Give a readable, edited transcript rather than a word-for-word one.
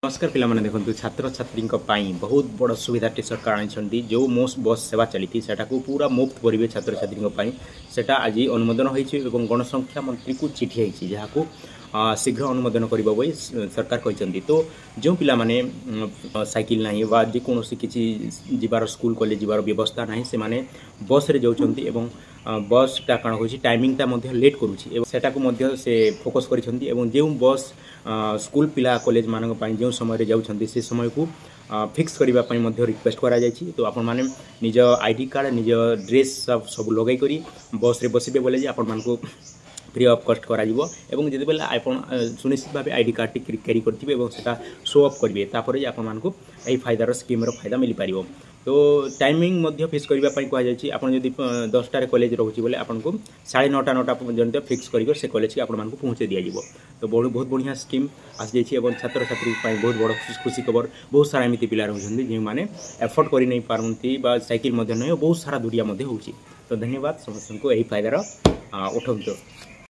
नमस्कार पिलाने देखो छात्र छात्री बहुत बड़ सुविधाटी सरकार आनी जो मोस बस सेवा चली से पूरा मुफ्त करेंगे छात्र छात्री सेटा आज अनुमोदन होती गणसंख्या मंत्री को चिठी आई जहाँ शीघ्र अनुमोदन कर सरकार कहते। तो जो पिला माने साइकिल ना वा जेकोसी किसी जीवार स्कूल कॉलेज जीवार व्यवस्था ना से माने बस रे जाउछंती एवं बसटा कण हो टाइमिंगटा लेट करुँची से फोकस करिसेंती एवं जो बस स्कूल पिला कॉलेज मान जो समय जाउछंती से समय को फिक्स करने रिक्वेस्ट करा जायछि। तो आपण माने निज आईडी कार्ड निज ड्रेस सब लगे करी बस रे बसिबे बोले आपण मान को फ्री ऑफ कॉस्ट करा जिवो एवं जदि बेला आपण सुनिश्चित भाव आईडी कार्ड टी कैरी करथिबे एवं सेटा शो ऑफ करिवे तापर आपण मान को एई फायदार स्कीम रो फायदा मिल पारिबो। तो टाइमिंग मध्य फिक्स करबा पई कहा जायछि आपण जदि 10टा रे कॉलेज रहउछि बोले आपण को 9:30 पर्यंत फिक्स करिक से कॉलेज के आपण मान को पहुंचे दिया जिवो। तो बहुत बढ़िया स्कीम आस जायछि एवं छात्र छात्री पई बहुत बड़ खुशी खबर। बहुत सारा एमिति पिला रहउछन्ती जे माने एफोर्ड करि नै पारंती बा साइकिल मध्य नै बहुत सारा दुरिया मध्य होउछि। तो धन्यवाद समस्त को एही फायदार उठंतो।